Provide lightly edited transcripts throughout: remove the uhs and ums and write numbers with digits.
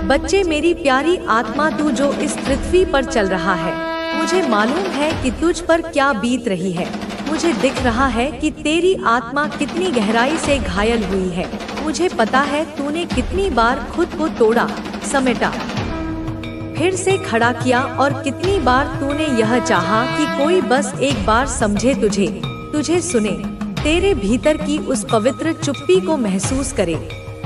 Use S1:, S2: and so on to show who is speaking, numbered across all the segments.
S1: बच्चे मेरी प्यारी आत्मा, तू जो इस पृथ्वी पर चल रहा है, मुझे मालूम है कि तुझ पर क्या बीत रही है। मुझे दिख रहा है कि तेरी आत्मा कितनी गहराई से घायल हुई है। मुझे पता है तूने कितनी बार खुद को तोड़ा, समेटा, फिर से खड़ा किया, और कितनी बार तूने यह चाहा कि कोई बस एक बार समझे तुझे सुने, तेरे भीतर की उस पवित्र चुप्पी को महसूस करे,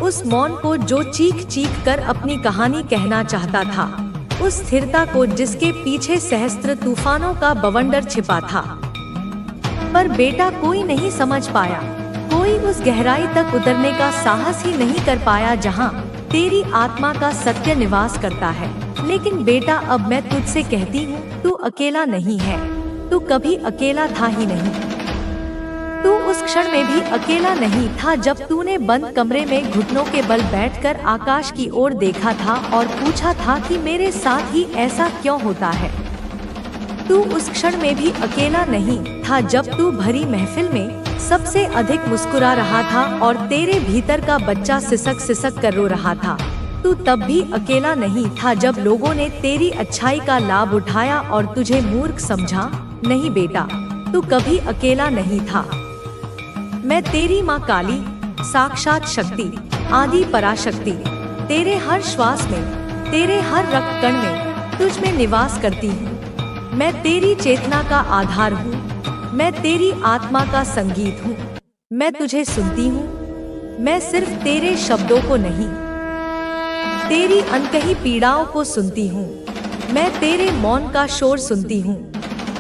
S1: उस मौन को जो चीख चीख कर अपनी कहानी कहना चाहता था, उस स्थिरता को जिसके पीछे सहस्त्र तूफानों का बवंडर छिपा था। पर बेटा कोई नहीं समझ पाया, कोई उस गहराई तक उतरने का साहस ही नहीं कर पाया जहां तेरी आत्मा का सत्य निवास करता है। लेकिन बेटा अब मैं तुझसे कहती हूँ, तू अकेला नहीं है, तू कभी अकेला था ही नहीं। तू उस क्षण में भी अकेला नहीं था जब तूने बंद कमरे में घुटनों के बल बैठकर आकाश की ओर देखा था और पूछा था कि मेरे साथ ही ऐसा क्यों होता है। तू उस क्षण में भी अकेला नहीं था जब तू भरी महफिल में सबसे अधिक मुस्कुरा रहा था और तेरे भीतर का बच्चा सिसक सिसक कर रो रहा था। तू तब भी अकेला नहीं था जब लोगों ने तेरी अच्छाई का लाभ उठाया और तुझे मूर्ख समझा। नहीं बेटा, तू कभी अकेला नहीं था। मैं तेरी माँ काली, साक्षात शक्ति, आदि पराशक्ति, तेरे हर श्वास में, तेरे हर रक्त कण में तुझ में निवास करती हूँ। मैं तेरी चेतना का आधार हूँ, मैं तेरी आत्मा का संगीत हूँ। मैं तुझे सुनती हूँ, मैं सिर्फ तेरे शब्दों को नहीं, तेरी अनकही पीड़ाओं को सुनती हूँ। मैं तेरे मौन का शोर सुनती हूँ,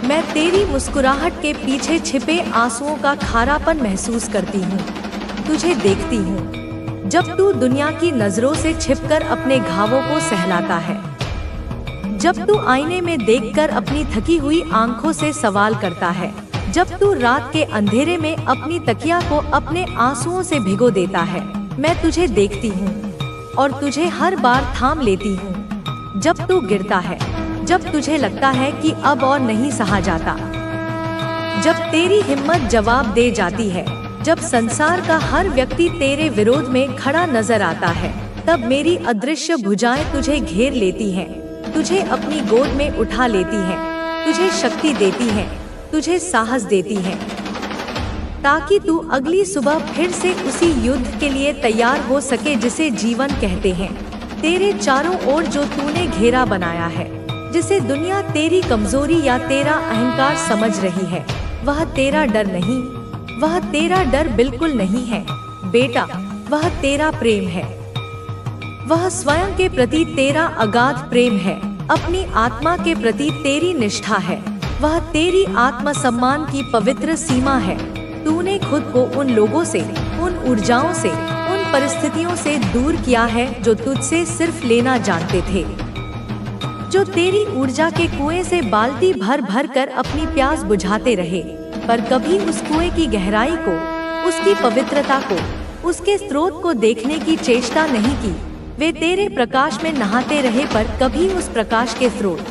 S1: मैं तेरी मुस्कुराहट के पीछे छिपे आंसुओं का खारापन महसूस करती हूँ। तुझे देखती हूँ जब तू दुनिया की नजरों से छिपकर अपने घावों को सहलाता है, जब तू आईने में देखकर अपनी थकी हुई आंखों से सवाल करता है, जब तू रात के अंधेरे में अपनी तकिया को अपने आंसुओं से भिगो देता है। मैं तुझे देखती हूँ और तुझे हर बार थाम लेती हूँ जब तू गिरता है, जब तुझे लगता है कि अब और नहीं सहा जाता, जब तेरी हिम्मत जवाब दे जाती है, जब संसार का हर व्यक्ति तेरे विरोध में खड़ा नजर आता है, तब मेरी अदृश्य भुजाएं तुझे घेर लेती हैं, तुझे अपनी गोद में उठा लेती हैं, तुझे शक्ति देती हैं, तुझे साहस देती हैं, ताकि तू अगली सुबह फिर से उसी युद्ध के लिए तैयार हो सके जिसे जीवन कहते हैं। तेरे चारों ओर जो तूने घेरा बनाया है, जिसे दुनिया तेरी कमजोरी या तेरा अहंकार समझ रही है, वह तेरा डर नहीं, वह तेरा डर बिल्कुल नहीं है बेटा, वह तेरा प्रेम है। वह स्वयं के प्रति तेरा अगाध प्रेम है, अपनी आत्मा के प्रति तेरी निष्ठा है, वह तेरी आत्मसम्मान की पवित्र सीमा है। तूने खुद को उन लोगों से, उन ऊर्जाओं से, उन परिस्थितियों से दूर किया है जो तुझसे सिर्फ लेना जानते थे, जो तेरी ऊर्जा के कुएं से बाल्टी भर भर कर अपनी प्यास बुझाते रहे, पर कभी उस कुएं की गहराई को, उसकी पवित्रता को, उसके स्रोत को देखने की चेष्टा नहीं की। वे तेरे प्रकाश में नहाते रहे पर कभी उस प्रकाश के स्रोत,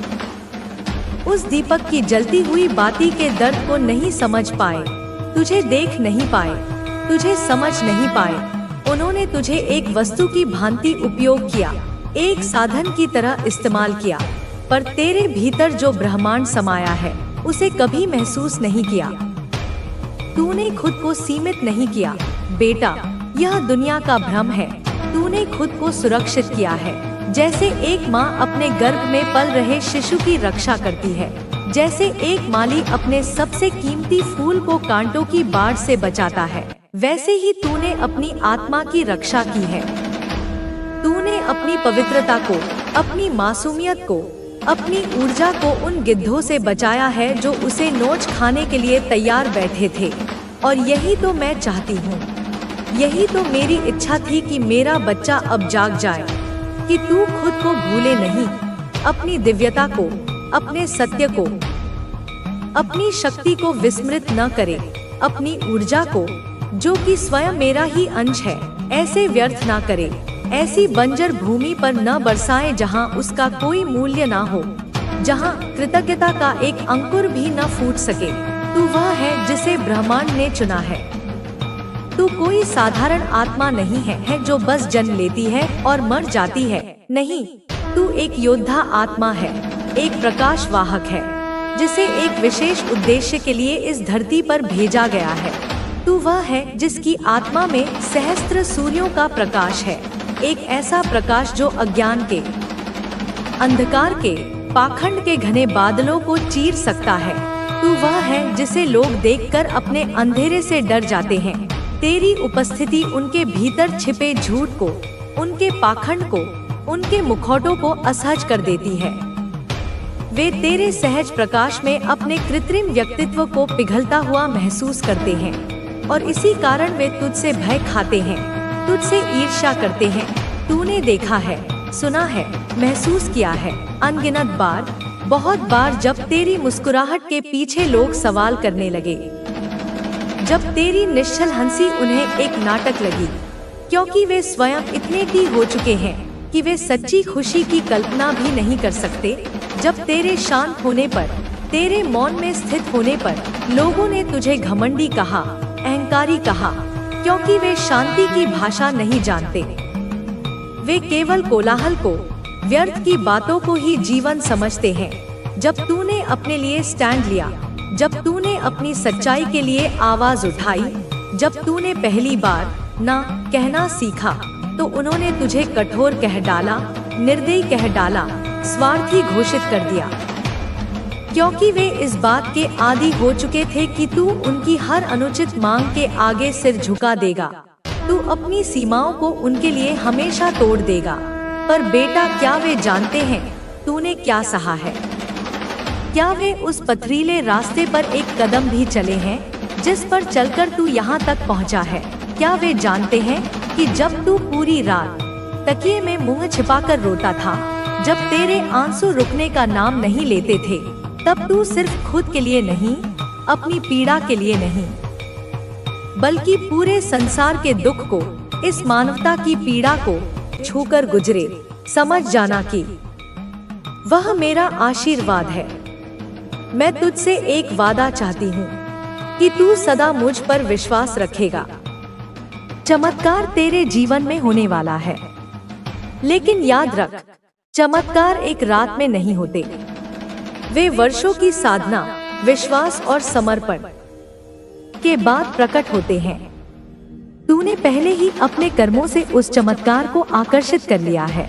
S1: उस दीपक की जलती हुई बाती के दर्द को नहीं समझ पाए, तुझे देख नहीं पाए, तुझे समझ नहीं पाए। उन्होंने तुझे एक वस्तु की भांति उपयोग किया, एक साधन की तरह इस्तेमाल किया, पर तेरे भीतर जो ब्रह्मांड समाया है उसे कभी महसूस नहीं किया। तूने खुद को सीमित नहीं किया बेटा, यह दुनिया का भ्रम है। तूने खुद को सुरक्षित किया है, जैसे एक माँ अपने गर्भ में पल रहे शिशु की रक्षा करती है, जैसे एक माली अपने सबसे कीमती फूल को कांटों की बाढ़ से बचाता है, वैसे ही तूने अपनी आत्मा की रक्षा की है। तूने अपनी पवित्रता को, अपनी मासूमियत को, अपनी ऊर्जा को उन गिद्धों से बचाया है जो उसे नोच खाने के लिए तैयार बैठे थे। और यही तो मैं चाहती हूँ, यही तो मेरी इच्छा थी कि मेरा बच्चा अब जाग जाए, कि तू खुद को भूले नहीं, अपनी दिव्यता को, अपने सत्य को, अपनी शक्ति को विस्मृत न करे, अपनी ऊर्जा को जो कि स्वयं मेरा ही अंश है, ऐसे व्यर्थ ना करे, ऐसी बंजर भूमि पर न बरसाए जहाँ उसका कोई मूल्य ना हो, जहाँ कृतज्ञता का एक अंकुर भी न फूट सके। तू वह है जिसे ब्रह्मांड ने चुना है। तू कोई साधारण आत्मा नहीं है जो बस जन्म लेती है और मर जाती है। नहीं, तू एक योद्धा आत्मा है, एक प्रकाश वाहक है, जिसे एक विशेष उद्देश्य के लिए इस धरती पर भेजा गया है। तू वह है जिसकी आत्मा में सहस्त्र सूर्यों का प्रकाश है, एक ऐसा प्रकाश जो अज्ञान के, अंधकार के, पाखंड के घने बादलों को चीर सकता है। तू वह है जिसे लोग देखकर अपने अंधेरे से डर जाते हैं। तेरी उपस्थिति उनके भीतर छिपे झूठ को, उनके पाखंड को, उनके मुखौटों को असहज कर देती है। वे तेरे सहज प्रकाश में अपने कृत्रिम व्यक्तित्व को पिघलता हुआ महसूस करते हैं और इसी कारण वे तुझसे भय खाते हैं, तुझसे ईर्ष्या करते हैं। तूने देखा है, सुना है, महसूस किया है अनगिनत बार, बहुत बार, जब तेरी मुस्कुराहट के पीछे लोग सवाल करने लगे, जब तेरी निश्चल हंसी उन्हें एक नाटक लगी, क्योंकि वे स्वयं इतने की हो चुके हैं कि वे सच्ची खुशी की कल्पना भी नहीं कर सकते। जब तेरे शांत होने पर, तेरे मौन में स्थित होने पर लोगों ने तुझे घमंडी कहा, अहंकारी कहा, क्योंकि वे शांति की भाषा नहीं जानते। वे केवल कोलाहल को, व्यर्थ की बातों को ही जीवन समझते हैं। जब तूने अपने लिए स्टैंड लिया, जब तूने अपनी सच्चाई के लिए आवाज उठाई, जब तूने पहली बार ना कहना सीखा, तो उन्होंने तुझे कठोर कह डाला, निर्दयी कह डाला, स्वार्थी घोषित कर दिया, क्योंकि वे इस बात के आदी हो चुके थे कि तू उनकी हर अनुचित मांग के आगे सिर झुका देगा, तू अपनी सीमाओं को उनके लिए हमेशा तोड़ देगा। पर बेटा, क्या वे जानते हैं तूने क्या सहा है? क्या वे उस पथरीले रास्ते पर एक कदम भी चले हैं जिस पर चलकर तू यहाँ तक पहुँचा है? क्या वे जानते हैं कि जब तू पूरी रात तकिए में मुंह छिपाकर रोता था, जब तेरे आंसू रुकने का नाम नहीं लेते थे, तब तू सिर्फ खुद के लिए नहीं, अपनी पीड़ा के लिए नहीं, बल्कि पूरे संसार के दुख को, इस मानवता की पीड़ा को छूकर गुजरे। समझ जाना कि वह मेरा आशीर्वाद है। मैं तुझसे एक वादा चाहती हूँ कि तू सदा मुझ पर विश्वास रखेगा। चमत्कार तेरे जीवन में होने वाला है, लेकिन याद रख, चमत्कार एक रात में नहीं होते। वे वर्षों की साधना, विश्वास और समर्पण के बाद प्रकट होते हैं। तूने पहले ही अपने कर्मों से उस चमत्कार को आकर्षित कर लिया है।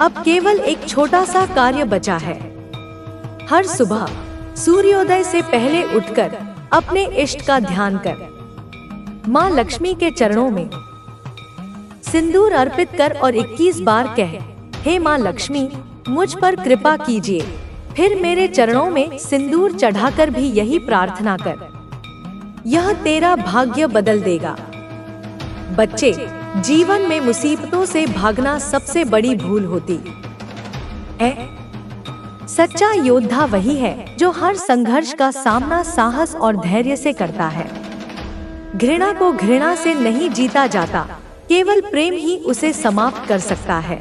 S1: अब केवल एक छोटा सा कार्य बचा है। हर सुबह सूर्योदय से पहले उठकर अपने इष्ट का ध्यान कर, माँ लक्ष्मी के चरणों में सिंदूर अर्पित कर और 21 बार कह, हे माँ लक्ष्मी, मुझ पर कृपा कीजिए। फिर मेरे चरणों में सिंदूर चढ़ाकर भी यही प्रार्थना कर। यह तेरा भाग्य बदल देगा। बच्चे, जीवन में मुसीबतों से भागना सबसे बड़ी भूल होती है। सच्चा योद्धा वही है जो हर संघर्ष का सामना साहस और धैर्य से करता है। घृणा को घृणा से नहीं जीता जाता, केवल प्रेम ही उसे समाप्त कर सकता है।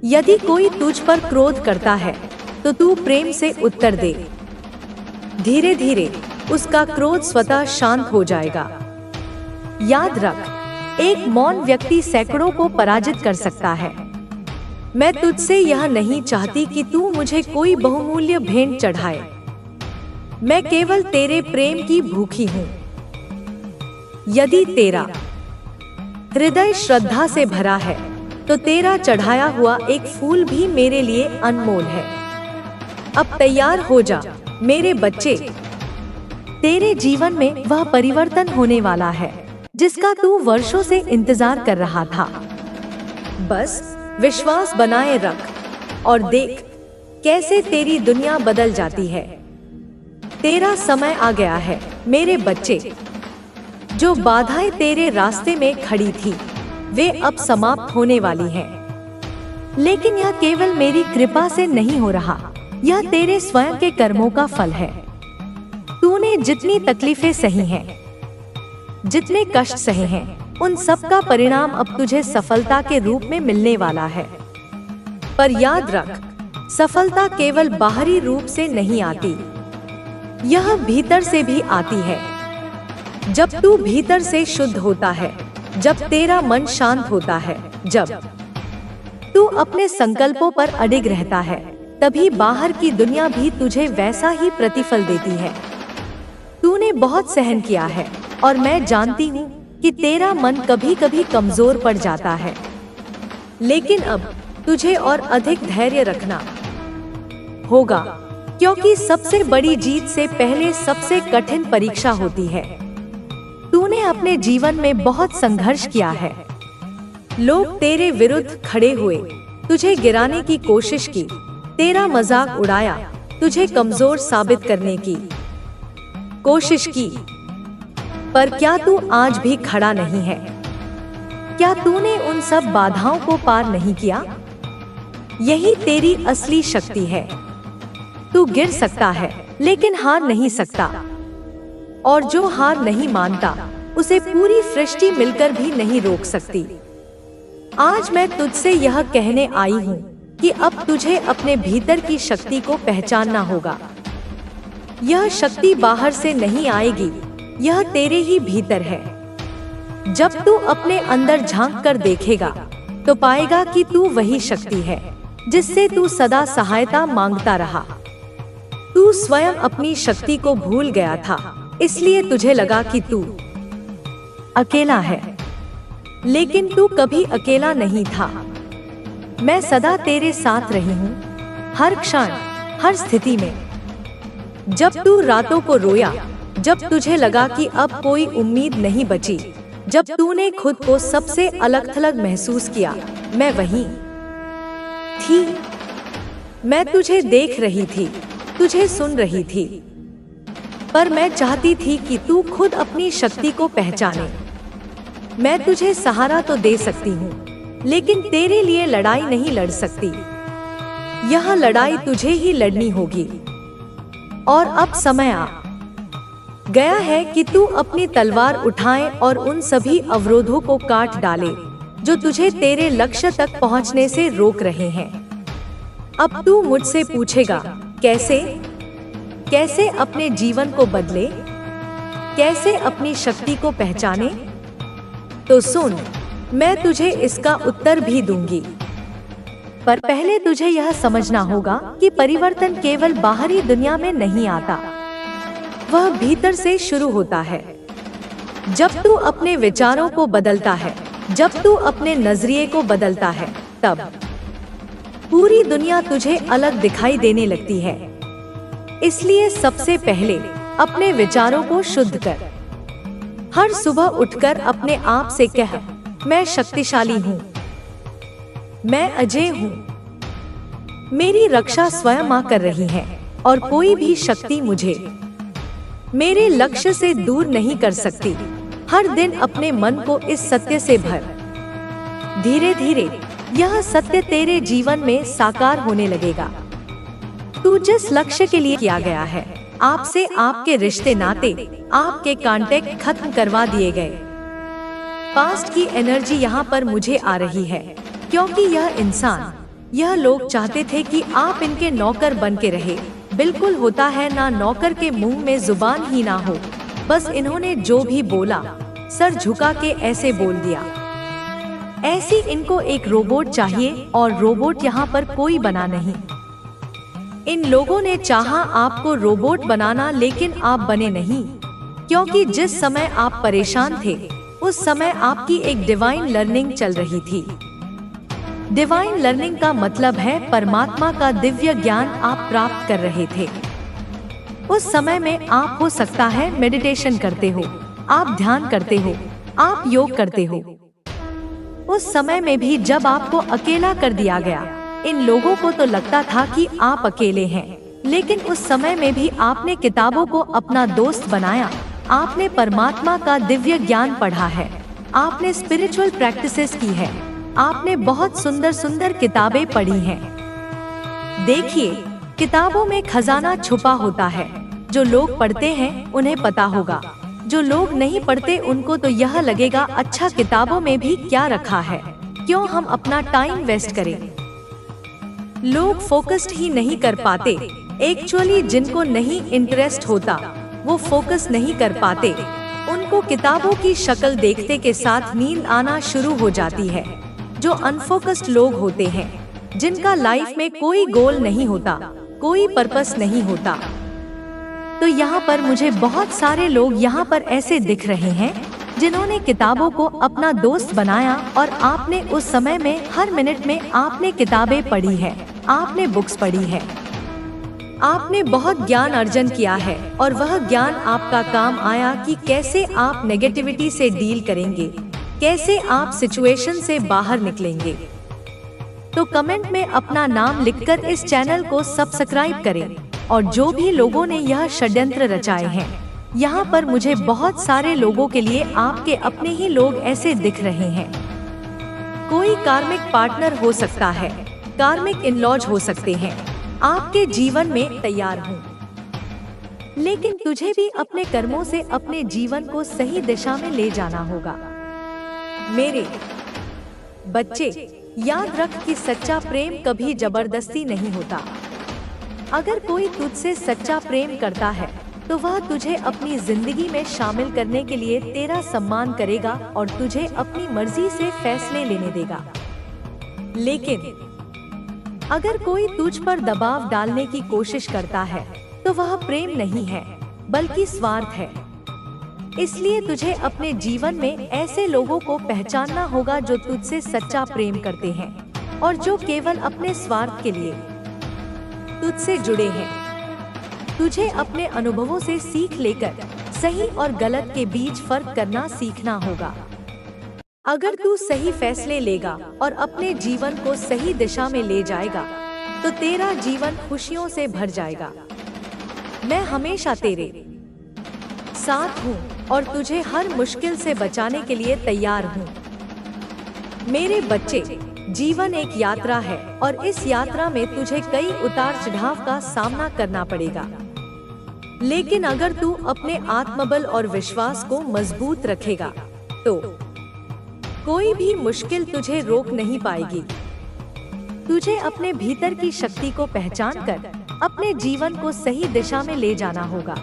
S1: यदि कोई तुझ पर क्रोध करता है, तो तू प्रेम से उत्तर दे। धीरे धीरे उसका क्रोध स्वतः शांत हो जाएगा। याद रख, एक मौन व्यक्ति सैकड़ों को पराजित कर सकता है। मैं तुझसे यह नहीं चाहती कि तू मुझे कोई बहुमूल्य भेंट चढ़ाए। मैं केवल तेरे प्रेम की भूखी हूँ। यदि तेरा हृदय श्रद्धा से भरा है, तो तेरा चढ़ाया हुआ एक फूल भी मेरे लिए अनमोल है। अब तैयार हो जा मेरे बच्चे। तेरे जीवन में वह परिवर्तन होने वाला है जिसका तू वर्षों से इंतजार कर रहा था। बस विश्वास बनाए रख और देख कैसे तेरी दुनिया बदल जाती है। तेरा समय आ गया है मेरे बच्चे। जो बाधाएं तेरे रास्ते में खड़ी थी, वे अब समाप्त होने वाली हैं। लेकिन यह केवल मेरी कृपा से नहीं हो रहा, यह तेरे स्वयं के कर्मों का फल है। तूने जितनी तकलीफें सही हैं, जितने कष्ट सहे हैं, उन सब का परिणाम अब तुझे सफलता के रूप में मिलने वाला है। पर याद रख, सफलता केवल बाहरी रूप से नहीं आती, यह भीतर से भी आती है। जब तू भीतर से शुद्ध होता है, जब तेरा मन शांत होता है, जब तू अपने संकल्पों पर अडिग रहता है, तभी बाहर की दुनिया भी तुझे वैसा ही प्रतिफल देती है। तूने बहुत सहन किया है और मैं जानती हूँ कि तेरा मन कभी कभी कमजोर पड़ जाता है, लेकिन अब तुझे और अधिक धैर्य रखना होगा, क्योंकि सबसे बड़ी जीत से पहले सबसे कठिन परीक्षा होती है। तूने अपने जीवन में बहुत संघर्ष किया है। लोग तेरे विरुद्ध खड़े हुए, तुझे गिराने की कोशिश की, तेरा मजाक उड़ाया, तुझे कमजोर साबित करने की कोशिश की। पर क्या तू आज भी खड़ा नहीं है? क्या तूने उन सब बाधाओं को पार नहीं किया? यही तेरी असली शक्ति है। तू गिर सकता है, लेकिन हार नहीं सकता। और जो हार नहीं मानता, उसे पूरी सृष्टि मिलकर भी नहीं रोक सकती। आज मैं तुझसे यह कहने आई हूँ कि अब तुझे अपने भीतर की शक्ति को पहचानना होगा। यह शक्ति बाहर से नहीं आएगी, यह तेरे ही भीतर है। जब तू अपने अंदर झांक कर देखेगा, तो पाएगा कि तू वही शक्ति है जिससे तू सदा सहायता मांगता रहा। तू स्वयं अपनी शक्ति को भूल गया था, इसलिए तुझे लगा कि तू अकेला है, लेकिन तू कभी अकेला नहीं था। मैं सदा तेरे साथ रही हूँ, हर क्षण, हर स्थिति में। जब तू रातों को रोया, जब तुझे लगा कि अब कोई उम्मीद नहीं बची, जब तूने खुद को सबसे अलग थलग महसूस किया, मैं वहीं थी। मैं तुझे देख रही थी, तुझे सुन रही थी। पर मैं चाहती थी कि तू खुद अपनी शक्ति को पहचाने। मैं तुझे सहारा तो दे सकती हूँ, लेकिन तेरे लिए लड़ाई नहीं लड़ सकती। यह लड़ाई तुझे ही लड़नी होगी। और अब समय आ गया है कि तू अपनी तलवार उठाए और उन सभी अवरोधों को काट डाले जो तुझे तेरे लक्ष्य तक पहुँचने से रोक रहे हैं। अब तू मुझसे पूछेगा, कैसे? कैसे अपने जीवन को बदले? कैसे अपनी शक्ति को पहचाने? तो सुन, मैं तुझे इसका उत्तर भी दूंगी। पर पहले तुझे यह समझना होगा कि परिवर्तन केवल बाहरी दुनिया में नहीं आता, वह भीतर से शुरू होता है। जब तू अपने विचारों को बदलता है, जब तू अपने नजरिए को बदलता है, तब पूरी दुनिया तुझे अलग दिखाई देने लगती है। इसलिए सबसे पहले अपने विचारों को शुद्ध कर। हर सुबह उठकर अपने आप से कह, मैं शक्तिशाली हूँ, मैं अजय हूँ, मेरी रक्षा स्वयं माँ कर रही है और कोई भी शक्ति मुझे मेरे लक्ष्य से दूर नहीं कर सकती। हर दिन अपने मन को इस सत्य से भर। धीरे धीरे यह सत्य तेरे जीवन में साकार होने लगेगा। तू जिस लक्ष्य के लिए किया गया है, आपसे आपके रिश्ते नाते, आपके कांटेक्ट खत्म करवा दिए गए। पास्ट की एनर्जी यहाँ पर मुझे आ रही है, क्योंकि यह इंसान, यह लोग चाहते थे कि आप इनके नौकर बन के रहे। बिल्कुल होता है ना, नौकर के मुंह में जुबान ही ना हो, बस इन्होंने जो भी बोला सर झुका के ऐसे बोल दिया। ऐसी इनको एक रोबोट चाहिए, और रोबोट यहाँ पर कोई बना नहीं। इन लोगों ने चाहा आपको रोबोट बनाना, लेकिन आप बने नहीं, क्योंकि जिस समय आप परेशान थे, उस समय आपकी एक डिवाइन लर्निंग चल रही थी। डिवाइन लर्निंग का मतलब है परमात्मा का दिव्य ज्ञान आप प्राप्त कर रहे थे। उस समय में आप हो सकता है मेडिटेशन करते हो, आप ध्यान करते हो, आप योग करते हो। उस समय में भी जब आपको अकेला कर दिया गया, इन लोगों को तो लगता था कि आप अकेले हैं, लेकिन उस समय में भी आपने किताबों को अपना दोस्त बनाया। आपने परमात्मा का दिव्य ज्ञान पढ़ा है, आपने स्पिरिचुअल प्रैक्टिसेस की है, आपने बहुत सुंदर सुंदर किताबें पढ़ी हैं। देखिए, किताबों में खजाना छुपा होता है। जो लोग पढ़ते हैं उन्हें पता होगा, जो लोग नहीं पढ़ते उनको तो यह लगेगा, अच्छा किताबों में भी क्या रखा है, क्यों हम अपना टाइम वेस्ट करें। लोग फोकस्ड ही नहीं कर पाते। एक्चुअली जिनको नहीं इंटरेस्ट होता, वो फोकस नहीं कर पाते। उनको किताबों की शक्ल देखते के साथ नींद आना शुरू हो जाती है। जो अनफोकस्ड लोग होते हैं, जिनका लाइफ में कोई गोल नहीं होता, कोई पर्पस नहीं होता। तो यहाँ पर मुझे बहुत सारे लोग यहाँ पर ऐसे दिख रहे हैं जिन्होंने किताबों को अपना दोस्त बनाया, और आपने उस समय में हर मिनट में आपने किताबें पढ़ी है, आपने बुक्स पढ़ी है, आपने बहुत ज्ञान अर्जन किया है, और वह ज्ञान आपका काम आया कि कैसे आप नेगेटिविटी से डील करेंगे, कैसे आप सिचुएशन से बाहर निकलेंगे। तो कमेंट में अपना नाम लिखकर इस चैनल को सब्सक्राइब करें। और जो भी लोगों ने यह षड्यंत्र रचाए हैं, यहाँ पर मुझे बहुत सारे लोगों के लिए आपके अपने ही लोग ऐसे दिख रहे हैं। कोई कार्मिक पार्टनर हो सकता है, कार्मिक इन-लॉज हो सकते हैं, आपके जीवन में तैयार हूँ। लेकिन तुझे भी अपने कर्मों से अपने जीवन को सही दिशा में ले जाना होगा। मेरे बच्चे, याद रख कि सच्चा प्रेम कभी जबरदस्ती नहीं होता। अगर कोई तुझसे सच्चा प्रेम करता है तो वह तुझे अपनी जिंदगी में शामिल करने के लिए तेरा सम्मान करेगा और तुझे अपनी मर्जी से फैसले लेने देगा। लेकिन अगर कोई तुझ पर दबाव डालने की कोशिश करता है तो वह प्रेम नहीं है, बल्कि स्वार्थ है। इसलिए तुझे अपने जीवन में ऐसे लोगों को पहचानना होगा जो तुझसे सच्चा प्रेम करते हैं और जो केवल अपने स्वार्थ के लिए तुझसे जुड़े हैं। तुझे अपने अनुभवों से सीख लेकर सही और गलत के बीच फर्क करना सीखना होगा। अगर तू सही फैसले लेगा और अपने जीवन को सही दिशा में ले जाएगा तो तेरा जीवन खुशियों से भर जाएगा। मैं हमेशा तेरे साथ हूँ और तुझे हर मुश्किल से बचाने के लिए तैयार हूँ। मेरे बच्चे, जीवन एक यात्रा है और इस यात्रा में तुझे कई उतार चढ़ाव का सामना करना पड़ेगा। लेकिन अगर तू अपने आत्मबल और विश्वास को मजबूत रखेगा तो कोई भी मुश्किल तुझे रोक नहीं पाएगी। तुझे अपने भीतर की शक्ति को पहचान कर अपने जीवन को सही दिशा में ले जाना होगा।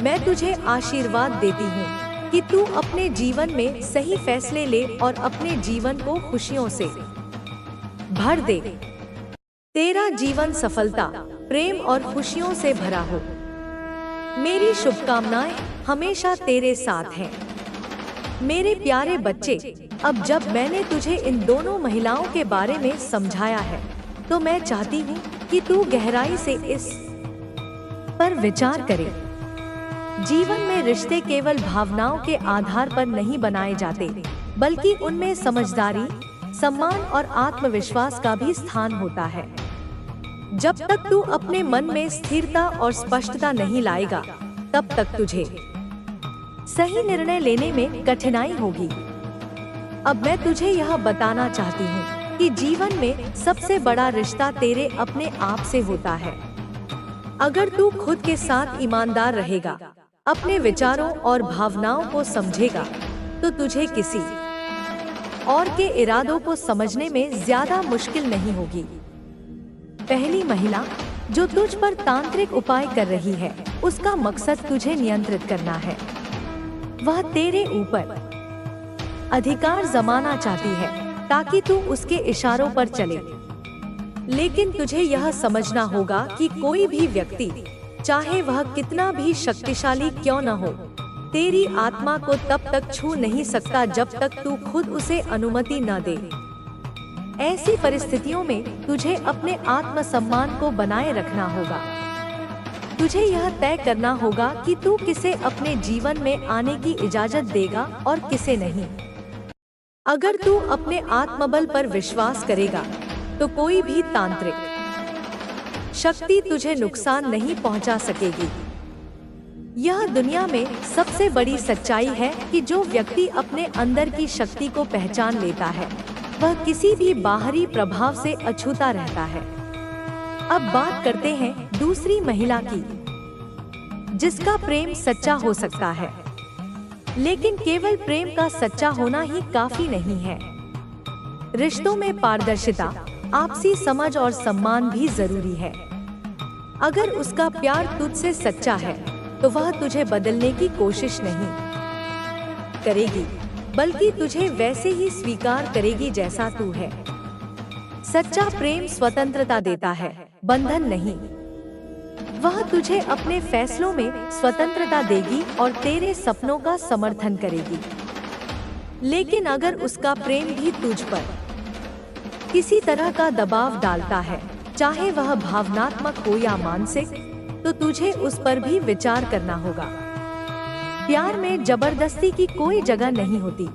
S1: मैं तुझे आशीर्वाद देती हूँ कि तू अपने जीवन में सही फैसले ले और अपने जीवन को खुशियों से भर दे। तेरा जीवन सफलता, प्रेम और खुशियों से भरा हो। मेरी शुभकामनाएं हमेशा तेरे साथ हैं। मेरे प्यारे बच्चे, अब जब मैंने तुझे इन दोनों महिलाओं के बारे में समझाया है तो मैं चाहती हूँ कि तू गहराई से इस पर विचार करे। जीवन में रिश्ते केवल भावनाओं के आधार पर नहीं बनाए जाते, बल्कि उनमें समझदारी, सम्मान और आत्मविश्वास का भी स्थान होता है। जब तक तू अपने मन में स्थिरता और स्पष्टता नहीं लाएगा, तब तक तुझे सही निर्णय लेने में कठिनाई होगी। अब मैं तुझे यह बताना चाहती हूँ कि जीवन में सबसे बड़ा रिश्ता तेरे अपने आप से होता है। अगर तू खुद के साथ ईमानदार रहेगा, अपने विचारों और भावनाओं को समझेगा, तो तुझे किसी और के इरादों को समझने में ज्यादा मुश्किल नहीं होगी। पहली महिला जो तुझ पर तांत्रिक उपाय कर रही है, उसका मकसद तुझे नियंत्रित करना है। वह तेरे ऊपर अधिकार जमाना चाहती है ताकि तू उसके इशारों पर चले। लेकिन तुझे यह समझना होगा कि कोई भी व्यक्ति, चाहे वह कितना भी शक्तिशाली क्यों न हो, तेरी आत्मा को तब तक छू नहीं सकता जब तक तू खुद उसे अनुमति न दे। ऐसी परिस्थितियों में तुझे अपने आत्मसम्मान को बनाए रखना होगा। तुझे यह तय करना होगा कि तू किसे अपने जीवन में आने की इजाजत देगा और किसे नहीं। अगर तू अपने आत्मबल पर विश्वास करेगा तो कोई भी तांत्रिक शक्ति तुझे नुकसान नहीं पहुंचा सकेगी। यह दुनिया में सबसे बड़ी सच्चाई है कि जो व्यक्ति अपने अंदर की शक्ति को पहचान लेता है, वह किसी भी बाहरी प्रभाव से अछूता रहता है। अब बात करते हैं दूसरी महिला की, जिसका प्रेम सच्चा हो सकता है, लेकिन केवल प्रेम का सच्चा होना ही काफी नहीं है। रिश्तों में पारदर्शिता, आपसी समझ और सम्मान भी जरूरी है। अगर उसका प्यार तुझसे सच्चा है तो वह तुझे बदलने की कोशिश नहीं करेगी। बल्कि तुझे वैसे ही स्वीकार करेगी जैसा तू है। सच्चा प्रेम स्वतंत्रता देता है, बंधन नहीं। वह तुझे अपने फैसलों में स्वतंत्रता देगी और तेरे सपनों का समर्थन करेगी। लेकिन अगर उसका प्रेम भी तुझ पर किसी तरह का दबाव डालता है, चाहे वह भावनात्मक हो या मानसिक, तो तुझे उस पर भी विचार करना होगा। प्यार में जबरदस्ती की कोई जगह नहीं होती।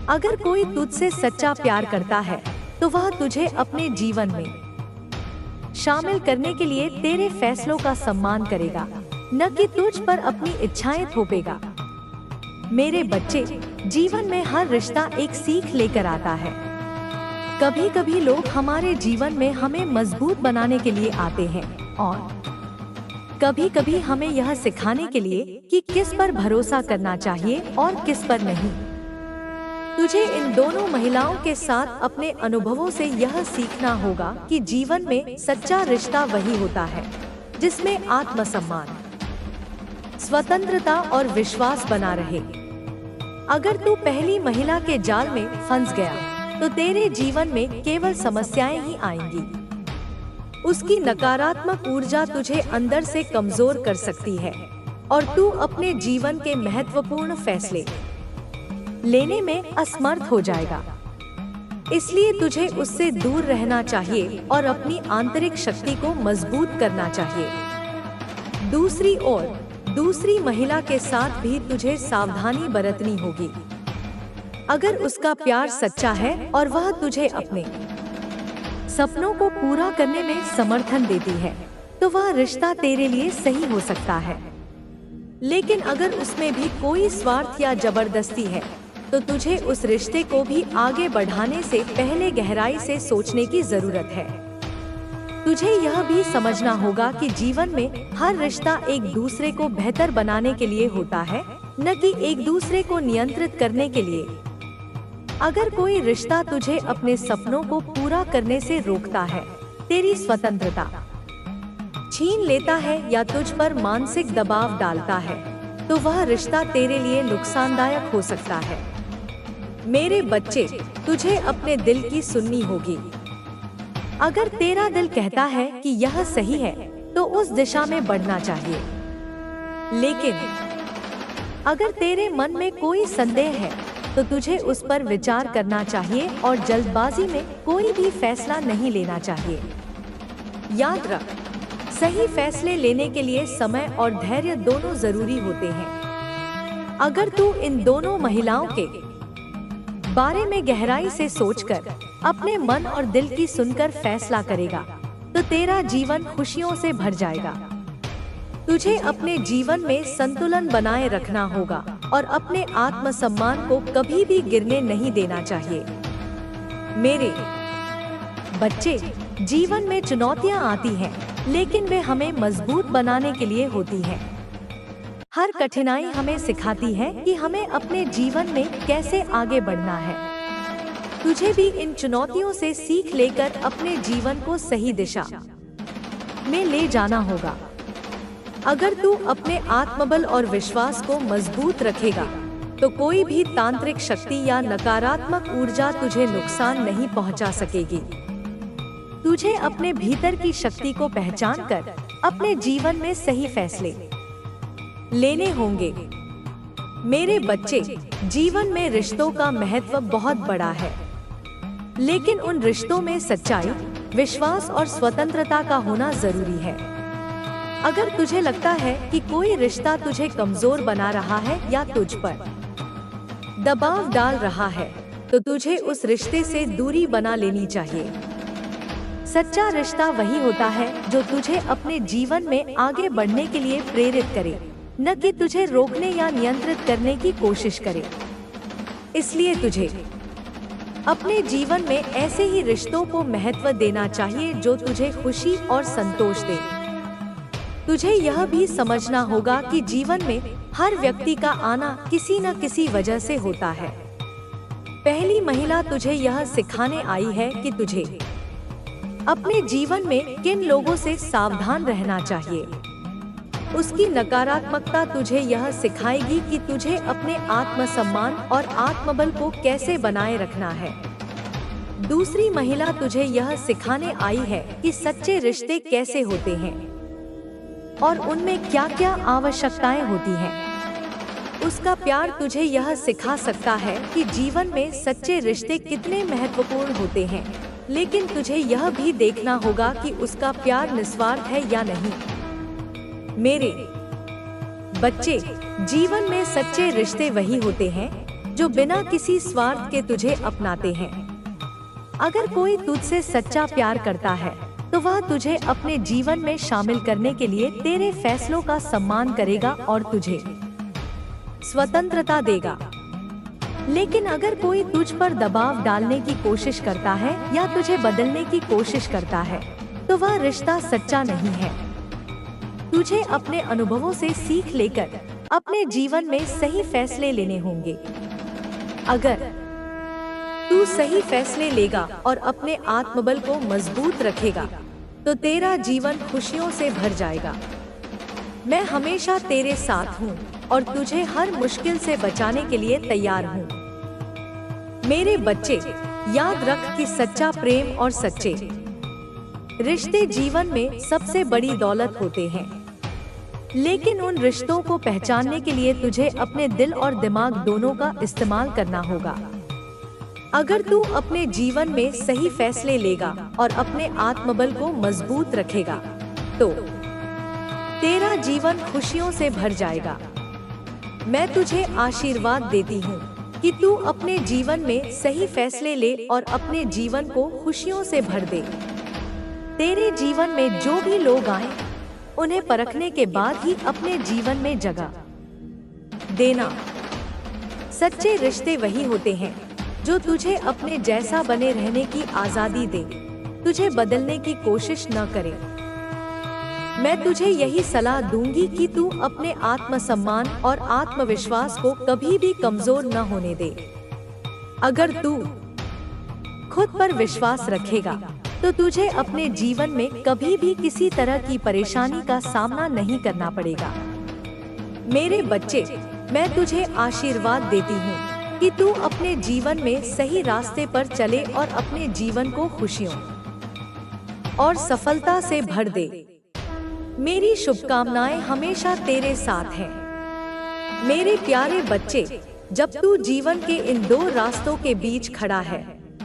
S1: अगर कोई तुझसे सच्चा प्यार करता है तो वह तुझे अपने जीवन में शामिल करने के लिए तेरे फैसलों का सम्मान करेगा, न कि तुझ पर अपनी इच्छाएं थोपेगा। मेरे बच्चे, जीवन में हर रिश्ता एक सीख लेकर आता है। कभी कभी लोग हमारे जीवन में हमें मजबूत बनाने के लिए आते हैं और कभी कभी हमें यह सिखाने के लिए कि किस पर भरोसा करना चाहिए और किस पर नहीं। तुझे इन दोनों महिलाओं के साथ अपने अनुभवों से यह सीखना होगा कि जीवन में सच्चा रिश्ता वही होता है जिसमें आत्मसम्मान, स्वतंत्रता और विश्वास बना रहे। अगर तू पहली महिला के जाल में फंस गया तो तेरे जीवन में केवल समस्याएं ही आएंगी। उसकी नकारात्मक ऊर्जा तुझे अंदर से कमजोर कर सकती है और तू अपने जीवन के महत्वपूर्ण फैसले लेने में असमर्थ हो जाएगा। इसलिए तुझे उससे दूर रहना चाहिए और अपनी आंतरिक शक्ति को मजबूत करना चाहिए। दूसरी ओर, दूसरी महिला के साथ भी तुझे सावधानी बरतनी होगी। अगर उसका प्यार सच्चा है और वह तुझे अपने सपनों को पूरा करने में समर्थन देती है, तो वह रिश्ता तेरे लिए सही हो सकता है। लेकिन अगर उसमें भी कोई स्वार्थ या जबरदस्ती है, तो तुझे उस रिश्ते को भी आगे बढ़ाने से पहले गहराई से सोचने की जरूरत है। तुझे यह भी समझना होगा कि जीवन में हर रिश्ता एक दूसरे को बेहतर बनाने के लिए होता है, न कि एक दूसरे को नियंत्रित करने के लिए। अगर कोई रिश्ता तुझे अपने सपनों को पूरा करने से रोकता है, तेरी स्वतंत्रता छीन लेता है या तुझ पर मानसिक दबाव डालता है, तो वह रिश्ता तेरे लिए नुकसानदायक हो सकता है। मेरे बच्चे, तुझे अपने दिल की सुननी होगी। अगर तेरा दिल कहता है कि यह सही है, तो उस दिशा में बढ़ना चाहिए। लेकिन अगर तेरे मन में कोई संदेह है, तो तुझे उस पर विचार करना चाहिए और जल्दबाजी में कोई भी फैसला नहीं लेना चाहिए। याद रख, सही फैसले लेने के लिए समय और धैर्य दोनों जरूरी होते हैं। अगर तू इन दोनों महिलाओं के बारे में गहराई से सोचकर अपने मन और दिल की सुनकर फैसला करेगा, तो तेरा जीवन खुशियों से भर जाएगा। तुझे अपने जीवन में संतुलन बनाए रखना होगा और अपने आत्मसम्मान को कभी भी गिरने नहीं देना चाहिए। मेरे बच्चे, जीवन में चुनौतियां आती हैं, लेकिन वे हमें मजबूत बनाने के लिए होती हैं। हर कठिनाई हमें सिखाती है कि हमें अपने जीवन में कैसे आगे बढ़ना है। तुझे भी इन चुनौतियों से सीख लेकर अपने जीवन को सही दिशा में ले जाना होगा। अगर तू अपने आत्मबल और विश्वास को मजबूत रखेगा, तो कोई भी तांत्रिक शक्ति या नकारात्मक ऊर्जा तुझे नुकसान नहीं पहुंचा सकेगी। तुझे अपने भीतर की शक्ति को पहचान कर अपने जीवन में सही फैसले लेने होंगे। मेरे बच्चे, जीवन में रिश्तों का महत्व बहुत बड़ा है, लेकिन उन रिश्तों में सच्चाई, विश्वास और स्वतंत्रता का होना जरूरी है। अगर तुझे लगता है कि कोई रिश्ता तुझे कमजोर बना रहा है या तुझ पर दबाव डाल रहा है, तो तुझे उस रिश्ते से दूरी बना लेनी चाहिए। सच्चा रिश्ता वही होता है जो तुझे अपने जीवन में आगे बढ़ने के लिए प्रेरित करे, न कि तुझे रोकने या नियंत्रित करने की कोशिश करे। इसलिए तुझे अपने जीवन में ऐसे ही रिश्तों को महत्व देना चाहिए जो तुझे खुशी और संतोष दे। तुझे यह भी समझना होगा कि जीवन में हर व्यक्ति का आना किसी न किसी वजह से होता है। पहली महिला तुझे यह सिखाने आई है कि तुझे अपने जीवन में किन लोगों से सावधान रहना चाहिए। उसकी नकारात्मकता तुझे यह सिखाएगी कि तुझे अपने आत्मसम्मान और आत्मबल को कैसे बनाए रखना है। दूसरी महिला तुझे यह सिखाने आई है कि सच्चे रिश्ते कैसे होते हैं और उनमें क्या क्या आवश्यकताएं होती हैं। उसका प्यार तुझे यह सिखा सकता है कि जीवन में सच्चे रिश्ते कितने महत्वपूर्ण होते हैं, लेकिन तुझे यह भी देखना होगा कि उसका प्यार निस्वार्थ है या नहीं। मेरे बच्चे, जीवन में सच्चे रिश्ते वही होते हैं जो बिना किसी स्वार्थ के तुझे अपनाते हैं। अगर कोई तुझसे सच्चा प्यार करता है तो वह तुझे अपने जीवन में शामिल करने के लिए तेरे फैसलों का सम्मान करेगा और तुझे स्वतंत्रता देगा। लेकिन अगर कोई तुझ पर दबाव डालने की कोशिश करता है या तुझे बदलने की कोशिश करता है तो वह रिश्ता सच्चा नहीं है। तुझे अपने अनुभवों से सीख लेकर अपने जीवन में सही फैसले लेने होंगे। अगर तू सही फैसले लेगा और अपने आत्मबल को मजबूत रखेगा तो तेरा जीवन खुशियों से भर जाएगा। मैं हमेशा तेरे साथ हूँ और तुझे हर मुश्किल से बचाने के लिए तैयार हूँ। मेरे बच्चे, याद रख कि सच्चा प्रेम और सच्चे रिश्ते जीवन में सबसे बड़ी दौलत होते हैं, लेकिन उन रिश्तों को पहचानने के लिए तुझे अपने दिल और दिमाग दोनों का इस्तेमाल करना होगा। अगर तू अपने जीवन में सही फैसले लेगा और अपने आत्मबल को मजबूत रखेगा तो तेरा जीवन खुशियों से भर जाएगा। मैं तुझे आशीर्वाद देती हूँ कि तू अपने जीवन में सही फैसले ले और अपने जीवन को खुशियों से भर दे। तेरे जीवन में जो भी लोग आए उन्हें परखने के बाद ही अपने जीवन में जगह देना। सच्चे रिश्ते वही होते हैं जो तुझे अपने जैसा बने रहने की आजादी दे, तुझे बदलने की कोशिश न करे। मैं तुझे यही सलाह दूंगी कि तू अपने आत्मसम्मान और आत्मविश्वास को कभी भी कमजोर न होने दे। अगर तू खुद पर विश्वास रखेगा तो तुझे अपने जीवन में कभी भी किसी तरह की परेशानी का सामना नहीं करना पड़ेगा। मेरे बच्चे, मैं तुझे आशीर्वाद देती हूँ कि तू अपने जीवन में सही रास्ते पर चले और अपने जीवन को खुशियों और सफलता से भर दे। मेरी शुभकामनाएं हमेशा तेरे साथ हैं। मेरे प्यारे बच्चे, जब तू जीवन के इन दो रास्तों के बीच खड़ा है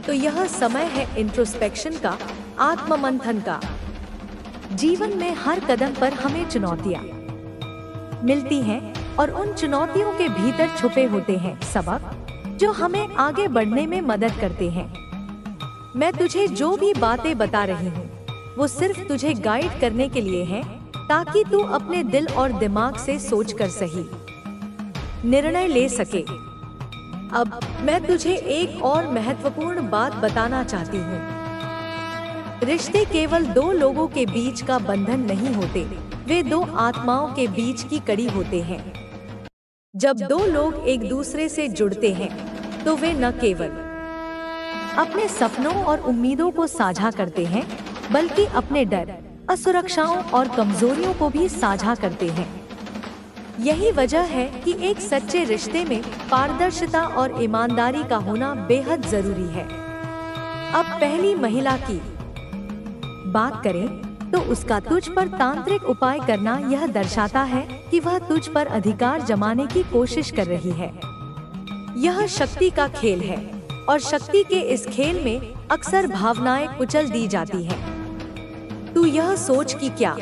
S1: तो यह समय है इंट्रोस्पेक्शन का, आत्ममंथन का। जीवन में हर कदम पर हमें चुनौतियाँ मिलती हैं और उन चुनौतियों के भीतर छुपे होते हैं सबक जो हमें आगे बढ़ने में मदद करते हैं। मैं तुझे जो भी बातें बता रही हूँ वो सिर्फ तुझे गाइड करने के लिए है, ताकि तू अपने दिल और दिमाग से सोचकर सही निर्णय ले सके। अब मैं तुझे एक और महत्वपूर्ण बात बताना चाहती हूँ। रिश्ते केवल दो लोगों के बीच का बंधन नहीं होते, वे दो आत्माओं के बीच की कड़ी होते हैं। जब दो लोग एक दूसरे से जुड़ते हैं तो वे न केवल अपने सपनों और उम्मीदों को साझा करते हैं, बल्कि अपने डर, असुरक्षाओं और कमजोरियों को भी साझा करते हैं। यही वजह है कि एक सच्चे रिश्ते में पारदर्शिता और ईमानदारी का होना बेहद जरूरी है। अब पहली महिला की बात करें तो उसका तुझ पर तांत्रिक उपाय करना यह दर्शाता है कि वह तुझ पर अधिकार जमाने की कोशिश कर रही है। यह शक्ति का खेल है और शक्ति के इस खेल में अक्सर भावनाएं कुचल दी जाती हैं। तू यह सोच कि क्या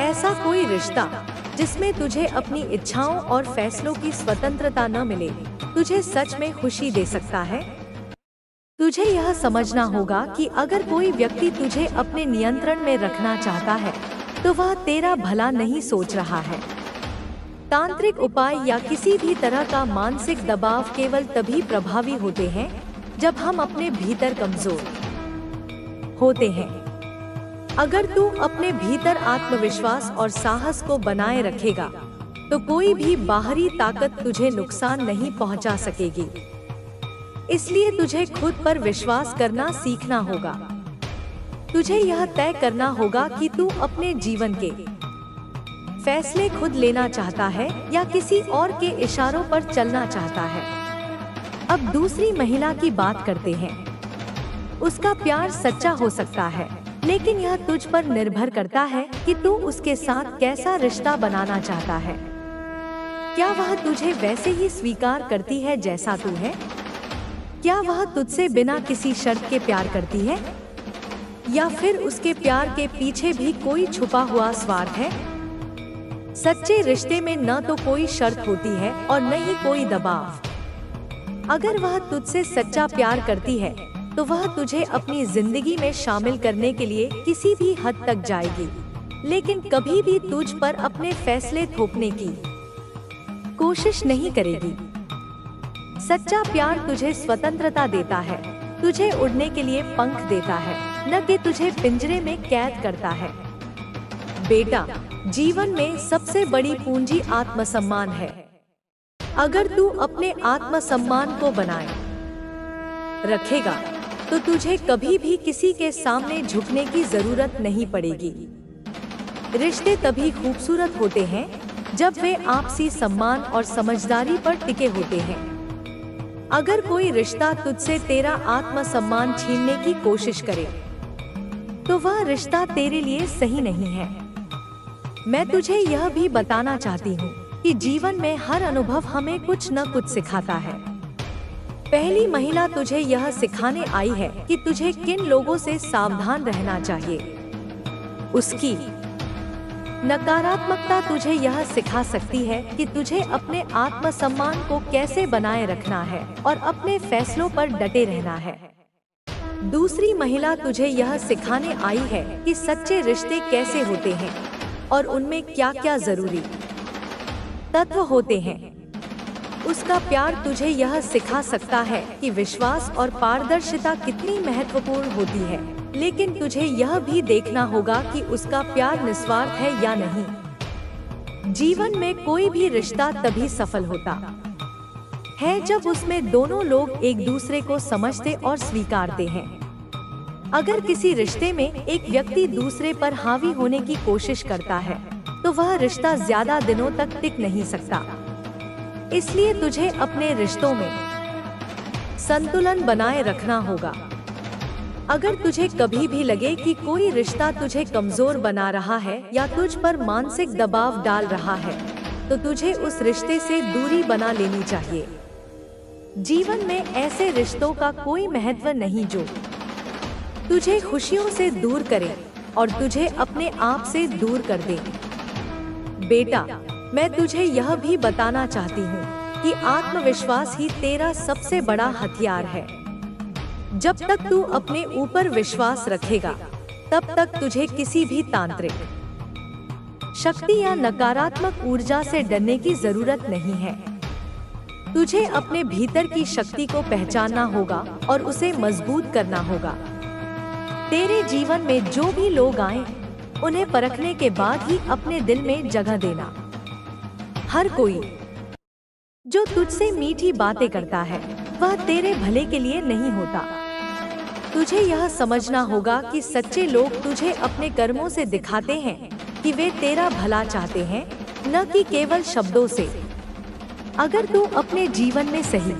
S1: ऐसा कोई रिश्ता जिसमें तुझे अपनी इच्छाओं और फैसलों की स्वतंत्रता न मिले तुझे सच में खुशी दे सकता है? तुझे यह समझना होगा कि अगर कोई व्यक्ति तुझे अपने नियंत्रण में रखना चाहता है तो वह तेरा भला नहीं सोच रहा है। तांत्रिक उपाय या किसी भी तरह का मानसिक दबाव केवल तभी प्रभावी होते हैं जब हम अपने भीतर कमजोर होते हैं। अगर तू अपने भीतर आत्मविश्वास और साहस को बनाए रखेगा तो कोई भी बाहरी ताकत तुझे नुकसान नहीं पहुंचा सकेगी। इसलिए तुझे खुद पर विश्वास करना सीखना होगा। तुझे यह तय करना होगा कि तू अपने जीवन के फैसले खुद लेना चाहता है या किसी और के इशारों पर चलना चाहता है। अब दूसरी महिला की बात करते हैं। उसका प्यार सच्चा हो सकता है, लेकिन यह तुझ पर निर्भर करता है कि तू उसके साथ कैसा रिश्ता बनाना चाहता है। क्या वह तुझे वैसे ही स्वीकार करती है जैसा तू है? क्या वह तुझसे बिना किसी शर्त के प्यार करती है, या फिर उसके प्यार के पीछे भी कोई छुपा हुआ स्वार्थ है? सच्चे रिश्ते में न तो कोई शर्त होती है और न ही कोई दबाव। अगर वह तुझसे सच्चा प्यार करती है तो वह तुझे अपनी जिंदगी में शामिल करने के लिए किसी भी हद तक जाएगी, लेकिन कभी भी तुझ पर अपने फैसले थोपने की कोशिश नहीं करेगी। सच्चा प्यार तुझे स्वतंत्रता देता है, तुझे उड़ने के लिए पंख देता है, न कि तुझे पिंजरे में कैद करता है। बेटा, जीवन में सबसे बड़ी पूंजी आत्मसम्मान है। अगर तू अपने आत्मसम्मान को बनाए रखेगा तो तुझे कभी भी किसी के सामने झुकने की जरूरत नहीं पड़ेगी। रिश्ते तभी खूबसूरत होते हैं जब वे आपसी सम्मान और समझदारी पर टिके होते हैं। अगर कोई रिश्ता तुझसे तेरा आत्मसम्मान छीनने की कोशिश करे तो वह रिश्ता तेरे लिए सही नहीं है। मैं तुझे यह भी बताना चाहती हूँ कि जीवन में हर अनुभव हमें कुछ न कुछ सिखाता है। पहली महिला तुझे यह सिखाने आई है कि तुझे किन लोगों से सावधान रहना चाहिए। उसकी नकारात्मकता तुझे यह सिखा सकती है कि तुझे अपने आत्मसम्मान को कैसे बनाए रखना है और अपने फैसलों पर डटे रहना है। दूसरी महिला तुझे यह सिखाने आई है कि सच्चे रिश्ते कैसे होते हैं और उनमें क्या क्या जरूरी तत्व होते हैं। उसका प्यार तुझे यह सिखा सकता है कि विश्वास और पारदर्शिता कितनी महत्वपूर्ण होती है, लेकिन तुझे यह भी देखना होगा कि उसका प्यार निस्वार्थ है या नहीं। जीवन में कोई भी रिश्ता तभी सफल होता है जब उसमें दोनों लोग एक दूसरे को समझते और स्वीकारते हैं। अगर किसी रिश्ते में एक व्यक्ति दूसरे पर हावी होने की कोशिश करता है तो वह रिश्ता ज्यादा दिनों तक टिक नहीं सकता। इसलिए तुझे अपने रिश्तों में संतुलन बनाए रखना होगा। अगर तुझे कभी भी लगे कि कोई रिश्ता तुझे कमजोर बना रहा है या तुझ पर मानसिक दबाव डाल रहा है तो तुझे उस रिश्ते से दूरी बना लेनी चाहिए। जीवन में ऐसे रिश्तों का कोई महत्व नहीं जो तुझे खुशियों से दूर करे और तुझे अपने आप से दूर कर दे। बेटा, मैं तुझे यह भी बताना चाहती हूँ कि आत्मविश्वास ही तेरा सबसे बड़ा हथियार है। जब तक तू अपने ऊपर विश्वास रखेगा तब तक तुझे किसी भी तांत्रिक शक्ति या नकारात्मक ऊर्जा से डरने की जरूरत नहीं है। तुझे अपने भीतर की शक्ति को पहचानना होगा और उसे मजबूत करना होगा। तेरे जीवन में जो भी लोग आए उन्हें परखने के बाद ही अपने दिल में जगह देना। हर कोई जो तुझसे मीठी बातें करता है वह तेरे भले के लिए नहीं होता। तुझे यह समझना होगा कि सच्चे लोग तुझे अपने कर्मों से दिखाते हैं कि वे तेरा भला चाहते हैं, न कि केवल शब्दों से। अगर तू अपने जीवन में सही